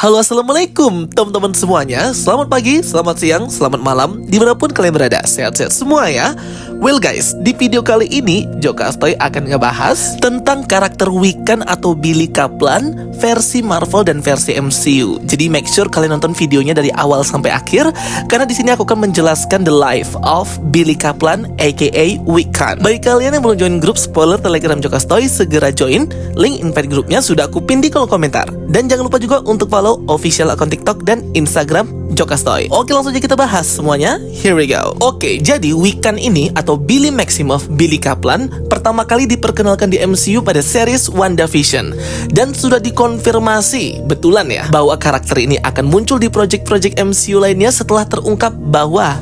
Halo, assalamualaikum teman-teman semuanya. Selamat pagi, selamat siang, selamat malam, dimanapun kalian berada. Sehat-sehat semua ya. Well guys, di video kali ini Joka Astoy akan ngebahas tentang karakter Wiccan atau Billy Kaplan versi Marvel dan versi MCU. Jadi make sure kalian nonton videonya dari awal sampai akhir, karena di sini aku akan menjelaskan the life of Billy Kaplan aka Wiccan. Bagi kalian yang belum join grup spoiler Telegram Joka Astoy, segera join. Link invite grupnya sudah aku pin di kolom komentar. Dan jangan lupa juga untuk follow official akun TikTok dan Instagram Joka Astoy. Oke, langsung aja kita bahas semuanya. Here we go. Oke, jadi Wiccan ini atau Billy Maximoff Billy Kaplan pertama kali diperkenalkan di MCU pada series WandaVision, dan sudah dikonfirmasi betulan ya bahwa karakter ini akan muncul di project-project MCU lainnya setelah terungkap bahwa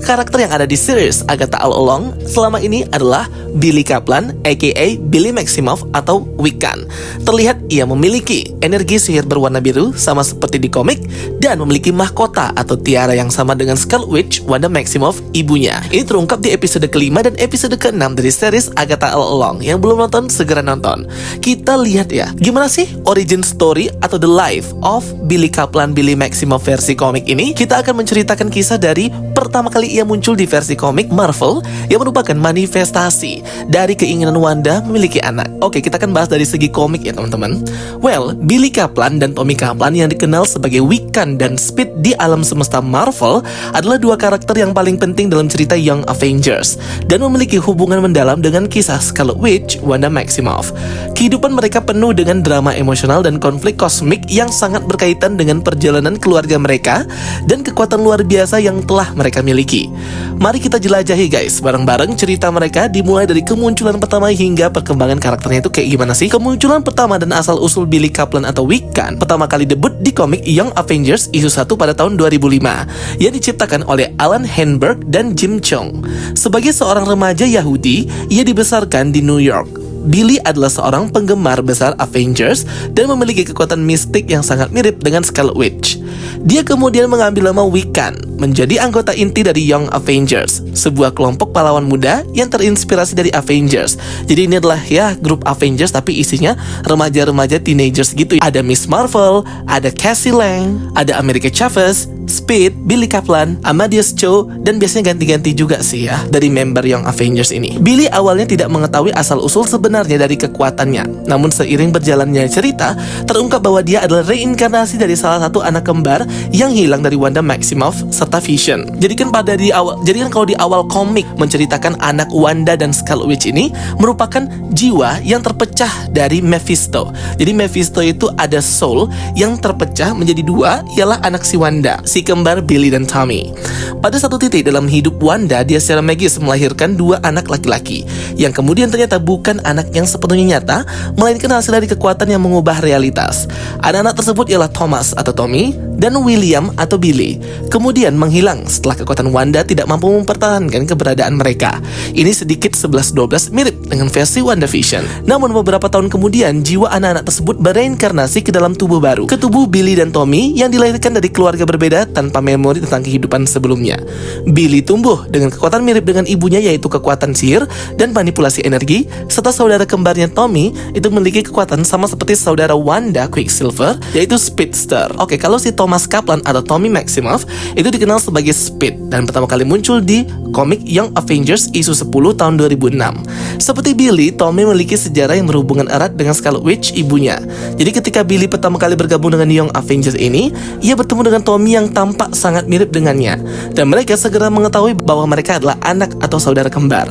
karakter yang ada di series Agatha All Along selama ini adalah Billy Kaplan aka Billy Maximoff atau Wiccan. Terlihat ia memiliki energi sihir berwarna biru sama seperti di komik, dan memiliki mahkota atau tiara yang sama dengan Scarlet Witch Wanda Maximoff ibunya. Ini terungkap di episode kelima dan episode ke-6 dari series Agatha All Along. Yang belum nonton segera nonton. Kita lihat ya, gimana sih origin story atau the life of Billy Kaplan Billy Maximoff versi komik ini. Kita akan menceritakan kisah dari pertama kali ia muncul di versi komik Marvel, yang merupakan manifestasi dari keinginan Wanda memiliki anak. Oke, kita akan bahas dari segi komik ya teman-teman. Well, Billy Kaplan dan Tommy Kaplan yang dikenal sebagai Wiccan dan Speed di alam semesta Marvel adalah dua karakter yang paling penting dalam cerita Young Avengers, dan memiliki hubungan mendalam dengan kisah Scarlet Witch Wanda Maximoff. Kehidupan mereka penuh dengan drama emosional dan konflik kosmik yang sangat berkaitan dengan perjalanan keluarga mereka dan kekuatan luar biasa yang telah mereka miliki. Mari kita jelajahi guys bareng-bareng cerita mereka, dimulai dari kemunculan pertama hingga perkembangan karakternya itu kayak gimana sih. Kemunculan pertama dan asal-usul Billy Kaplan atau Wiccan pertama kali debut di komik Young Avengers issue 1 pada tahun 2005 yang diciptakan oleh Alan Heinberg dan Jim Cheung. Sebagai seorang remaja Yahudi, ia dibesarkan di New York. Billy adalah seorang penggemar besar Avengers dan memiliki kekuatan mistik yang sangat mirip dengan Scarlet Witch. Dia kemudian mengambil nama Wiccan, menjadi anggota inti dari Young Avengers, sebuah kelompok pahlawan muda yang terinspirasi dari Avengers. Jadi ini adalah ya grup Avengers tapi isinya remaja-remaja teenagers gitu. Ada Miss Marvel, ada Cassie Lang, ada America Chavez, Speed, Billy Kaplan, Amadeus Cho, dan biasanya ganti-ganti juga sih ya dari member Young Avengers ini. Billy awalnya tidak mengetahui asal-usul sebenarnya dari kekuatannya. Namun seiring berjalannya cerita, terungkap bahwa dia adalah reinkarnasi dari salah satu anak kembar yang hilang dari Wanda Maximoff serta Vision. Jadi kan kalau di awal komik menceritakan anak Wanda dan Scarlet Witch ini merupakan jiwa yang terpecah dari Mephisto. Jadi Mephisto itu ada soul yang terpecah menjadi dua, ialah anak si Wanda, si kembar Billy dan Tommy. Pada satu titik dalam hidup Wanda, dia secara magis melahirkan dua anak laki-laki yang kemudian ternyata bukan anak yang sepenuhnya nyata, melainkan hasil dari kekuatan yang mengubah realitas. Anak-anak tersebut ialah Thomas atau Tommy dan William atau Billy. Kemudian menghilang setelah kekuatan Wanda tidak mampu mempertahankan keberadaan mereka. Ini sedikit 11-12 mirip dengan versi WandaVision. Namun beberapa tahun kemudian, jiwa anak-anak tersebut bereinkarnasi ke dalam tubuh baru, ke tubuh Billy dan Tommy yang dilahirkan dari keluarga berbeda tanpa memori tentang kehidupan sebelumnya. Billy tumbuh dengan kekuatan mirip dengan ibunya, yaitu kekuatan sihir dan manipulasi energi, serta saudara kembarnya Tommy itu memiliki kekuatan sama seperti saudara Wanda Quicksilver, yaitu Speedster. Oke, kalau si Thomas Kaplan atau Tommy Maximoff itu dikenal sebagai Speed dan pertama kali muncul di komik Young Avengers issue 10 tahun 2006. Seperti Billy, Tommy memiliki sejarah yang berhubungan erat dengan Scarlet Witch ibunya. Jadi ketika Billy pertama kali bergabung dengan Young Avengers ini, ia bertemu dengan Tommy yang tampak sangat mirip dengannya, dan mereka segera mengetahui bahwa mereka adalah anak atau saudara kembar.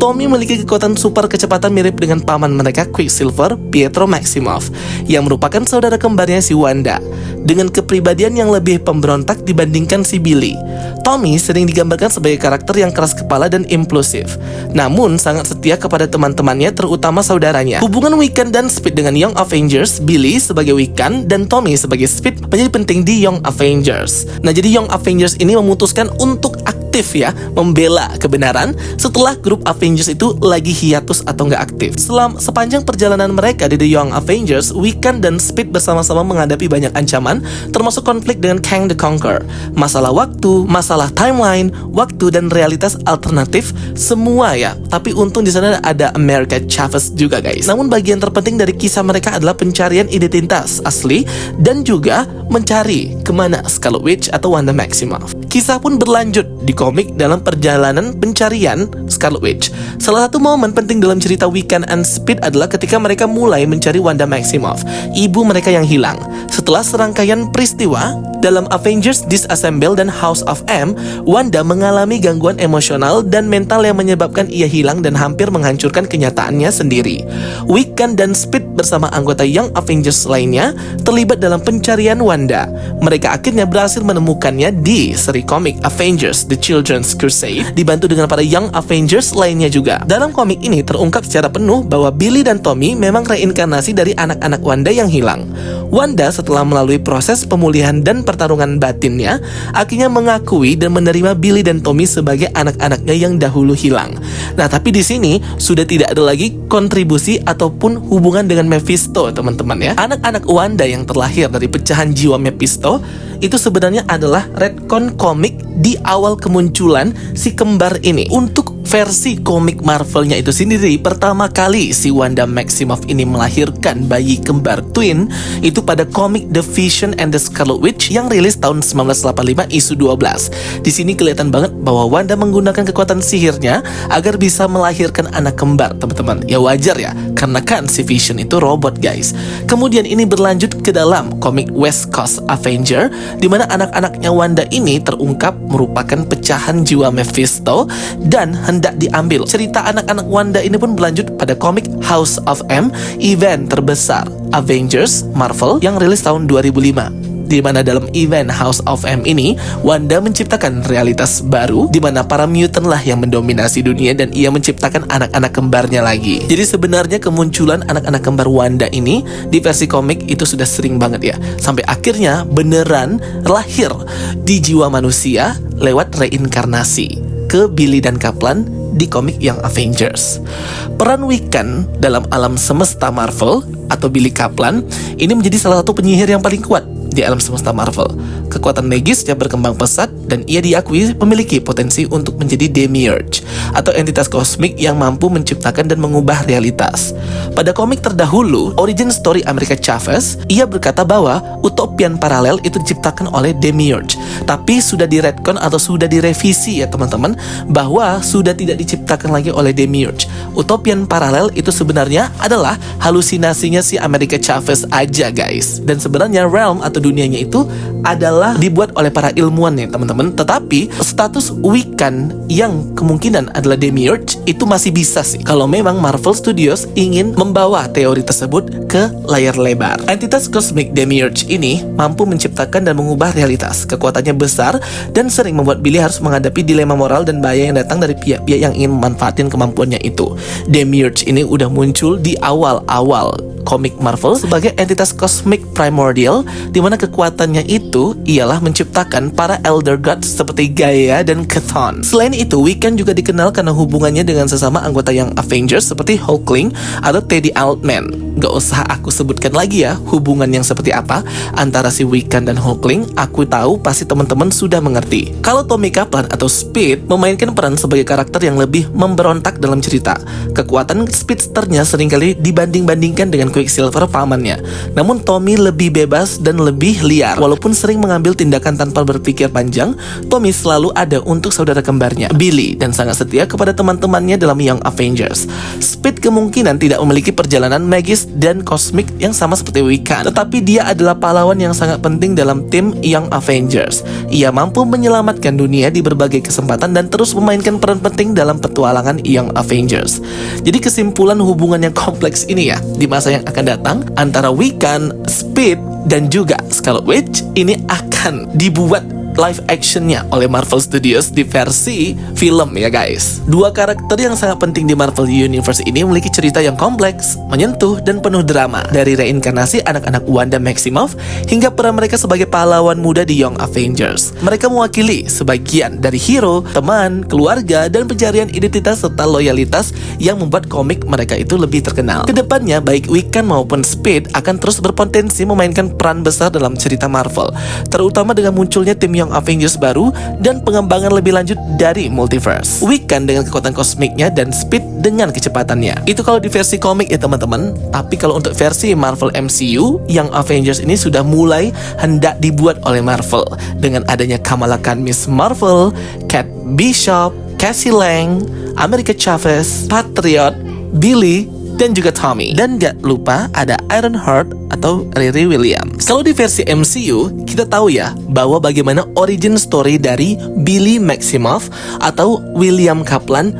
Tommy memiliki kekuatan super kecepatan mirip dengan paman mereka Quicksilver, Pietro Maximoff, yang merupakan saudara kembarnya si Wanda, dengan kepribadian yang lebih pemberontak dibandingkan si Billy. Tommy sering digambarkan sebagai karakter yang keras kepala dan impulsif, namun sangat setia kepada teman-temannya, terutama saudaranya. Hubungan Wiccan dan Speed dengan Young Avengers, Billy sebagai Wiccan dan Tommy sebagai Speed, menjadi penting di Young Avengers. Nah, jadi Young Avengers ini memutuskan untuk aktif aktif ya membela kebenaran setelah grup Avengers itu lagi hiatus atau nggak aktif. Sepanjang perjalanan mereka di The Young Avengers, Wiccan dan Speed bersama-sama menghadapi banyak ancaman, termasuk konflik dengan Kang the Conqueror, masalah waktu, masalah timeline, waktu dan realitas alternatif, semua ya. Tapi untung di sana ada America Chavez juga guys. Namun bagian terpenting dari kisah mereka adalah pencarian identitas asli dan juga mencari kemana Scarlet Witch atau Wanda Maximoff. Kisah pun berlanjut di komik dalam perjalanan pencarian Scarlet Witch. Salah satu momen penting dalam cerita Wiccan and Speed adalah ketika mereka mulai mencari Wanda Maximoff, ibu mereka yang hilang. Setelah serangkaian peristiwa dalam Avengers Disassemble dan House of M, Wanda mengalami gangguan emosional dan mental yang menyebabkan ia hilang dan hampir menghancurkan kenyataannya sendiri. Wiccan dan Speed bersama anggota Young Avengers lainnya terlibat dalam pencarian Wanda. Mereka akhirnya berhasil menemukannya di seri komik Avengers The Children's Crusade, dibantu dengan para Young Avengers lainnya juga. Dalam komik ini terungkap secara penuh bahwa Billy dan Tommy memang reinkarnasi dari anak-anak Wanda yang hilang. Wanda setelah melalui proses pemulihan dan pertarungan batinnya, akhirnya mengakui dan menerima Billy dan Tommy sebagai anak-anaknya yang dahulu hilang. Nah, tapi di sini sudah tidak ada lagi kontribusi ataupun hubungan dengan Mephisto, teman-teman ya. Anak-anak Wanda yang terlahir dari pecahan jiwa Mephisto itu sebenarnya adalah retcon komik di awal kemunculan si kembar ini. Untuk versi komik Marvelnya itu sendiri, pertama kali si Wanda Maximoff ini melahirkan bayi kembar twin itu pada komik The Vision and the Scarlet Witch yang rilis tahun 1985 isu 12. Di sini kelihatan banget bahwa Wanda menggunakan kekuatan sihirnya agar bisa melahirkan anak kembar, teman-teman. Ya wajar ya, karena kan si Vision itu robot, guys. Kemudian ini berlanjut ke dalam komik West Coast Avenger, di mana anak-anaknya Wanda ini terungkap merupakan pecahan jiwa Mephisto dan hendak diambil. Cerita anak-anak Wanda ini pun berlanjut pada komik House of M, event terbesar Avengers Marvel yang rilis tahun 2005. Di mana dalam event House of M ini, Wanda menciptakan realitas baru di mana para mutant lah yang mendominasi dunia dan ia menciptakan anak-anak kembarnya lagi. Jadi sebenarnya kemunculan anak-anak kembar Wanda ini di versi komik itu sudah sering banget ya. Sampai akhirnya beneran lahir di jiwa manusia lewat reinkarnasi ke Billy dan Kaplan di komik Young Avengers. Peran Wiccan dalam alam semesta Marvel atau Billy Kaplan ini menjadi salah satu penyihir yang paling kuat di alam semesta Marvel. Kekuatan magisnya berkembang pesat dan ia diakui memiliki potensi untuk menjadi demiurge atau entitas kosmik yang mampu menciptakan dan mengubah realitas. Pada komik terdahulu, Origin Story America Chavez, ia berkata bahwa utopian paralel itu diciptakan oleh demiurge, tapi sudah di-retcon atau sudah direvisi ya teman-teman, bahwa sudah tidak diciptakan lagi oleh demiurge. Utopian paralel itu sebenarnya adalah halusinasinya si America Chavez aja, guys. Dan sebenarnya realm atau dunianya itu adalah dibuat oleh para ilmuwan ya teman-teman. Tetapi status Wiccan yang kemungkinan adalah demiurge itu masih bisa sih kalau memang Marvel Studios ingin membawa teori tersebut ke layar lebar. Entitas kosmik demiurge ini mampu menciptakan dan mengubah realitas. Kekuatannya besar dan sering membuat Billy harus menghadapi dilema moral dan bahaya yang datang dari pihak-pihak yang ingin memanfaatkan kemampuannya itu. Demiurge ini udah muncul di awal-awal komik Marvel sebagai entitas kosmik primordial, di mana kekuatannya itu ialah menciptakan para Elder Gods seperti Gaia dan Chthon. Selain itu, Wiccan juga dikenal karena hubungannya dengan sesama anggota yang Avengers seperti Hulkling atau Teddy Altman. Gak usah aku sebutkan lagi ya hubungan yang seperti apa antara si Wiccan dan Hulkling. Aku tahu pasti teman-teman sudah mengerti. Kalau Tommy Kaplan atau Speed memainkan peran sebagai karakter yang lebih memberontak dalam cerita. Kekuatan speedsternya seringkali dibanding-bandingkan dengan Quicksilver pamannya. Namun Tommy lebih bebas dan lebih liar. Walaupun sering mengambil tindakan tanpa berpikir panjang, Tommy selalu ada untuk saudara kembarnya, Billy, dan sangat setia kepada teman-temannya dalam Young Avengers. Speed kemungkinan tidak memiliki perjalanan magis dan kosmik yang sama seperti Wiccan, tetapi dia adalah pahlawan yang sangat penting dalam tim Young Avengers. Ia mampu menyelamatkan dunia di berbagai kesempatan dan terus memainkan peran penting dalam petualangan Young Avengers. Jadi kesimpulan hubungan yang kompleks ini ya di masa yang akan datang antara Wiccan, Speed, dan juga Scarlet Witch ini akan dibuat live actionnya oleh Marvel Studios di versi film ya guys. Dua karakter yang sangat penting di Marvel Universe ini memiliki cerita yang kompleks, menyentuh, dan penuh drama. Dari reinkarnasi anak-anak Wanda Maximoff hingga peran mereka sebagai pahlawan muda di Young Avengers. Mereka mewakili sebagian dari hero, teman, keluarga, dan pencarian identitas serta loyalitas yang membuat komik mereka itu lebih terkenal. Kedepannya baik Wiccan maupun Speed akan terus berpotensi memainkan peran besar dalam cerita Marvel, terutama dengan munculnya tim Young Avengers baru dan pengembangan lebih lanjut dari multiverse. Wiccan dengan kekuatan kosmiknya dan Speed dengan kecepatannya. Itu kalau di versi komik ya teman-teman. Tapi kalau untuk versi Marvel MCU, Young Avengers ini sudah mulai hendak dibuat oleh Marvel dengan adanya Kamala Khan Miss Marvel, Kate Bishop, Cassie Lang, America Chavez, Patriot, Billy, dan juga Tommy. Dan gak lupa ada Ironheart atau Riri Williams. Kalau di versi MCU, kita tahu ya bahwa bagaimana origin story dari Billy Maximoff atau William Kaplan,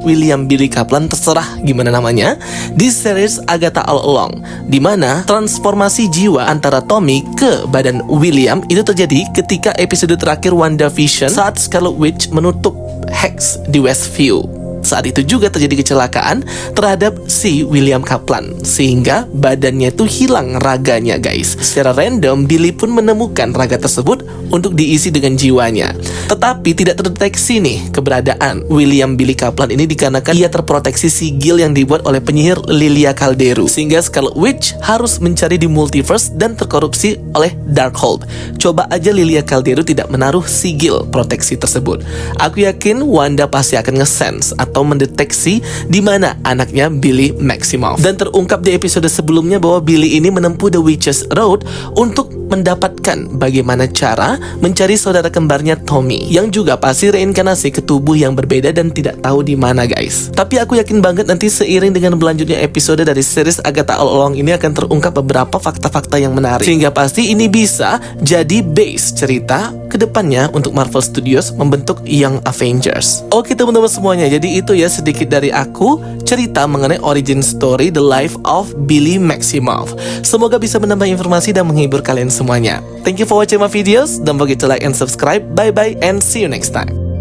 William Billy Kaplan, terserah gimana namanya, di series Agatha All Along, di mana transformasi jiwa antara Tommy ke badan William itu terjadi ketika episode terakhir WandaVision saat Scarlet Witch menutup Hex di Westview. Saat itu juga terjadi kecelakaan terhadap si William Kaplan, sehingga badannya itu hilang raganya guys. Secara random, Billy pun menemukan raga tersebut untuk diisi dengan jiwanya. Tetapi tidak terdeteksi nih keberadaan William Billy Kaplan ini dikarenakan ia terproteksi sigil yang dibuat oleh penyihir Lilia Calderu, sehingga Scarlet Witch harus mencari di multiverse dan terkorupsi oleh Darkhold. Coba aja Lilia Calderu tidak menaruh sigil proteksi tersebut. Aku yakin Wanda pasti akan nge-sense atau mendeteksi di mana anaknya Billy Maximoff. Dan terungkap di episode sebelumnya bahwa Billy ini menempuh The Witch's Road untuk mendapatkan bagaimana cara mencari saudara kembarnya Tommy, yang juga pasti reinkarnasi ke tubuh yang berbeda dan tidak tahu di mana guys. Tapi aku yakin banget nanti seiring dengan berlanjutnya episode dari series Agatha All Along ini akan terungkap beberapa fakta-fakta yang menarik, sehingga pasti ini bisa jadi base cerita kedepannya untuk Marvel Studios membentuk Young Avengers. Oke teman-teman semuanya, jadi itu ya sedikit dari aku cerita mengenai origin story The Life of Billy Maximoff. Semoga bisa menambah informasi dan menghibur kalian semuanya. Thank you for watching my videos. Don't forget to like and subscribe. Bye bye and see you next time.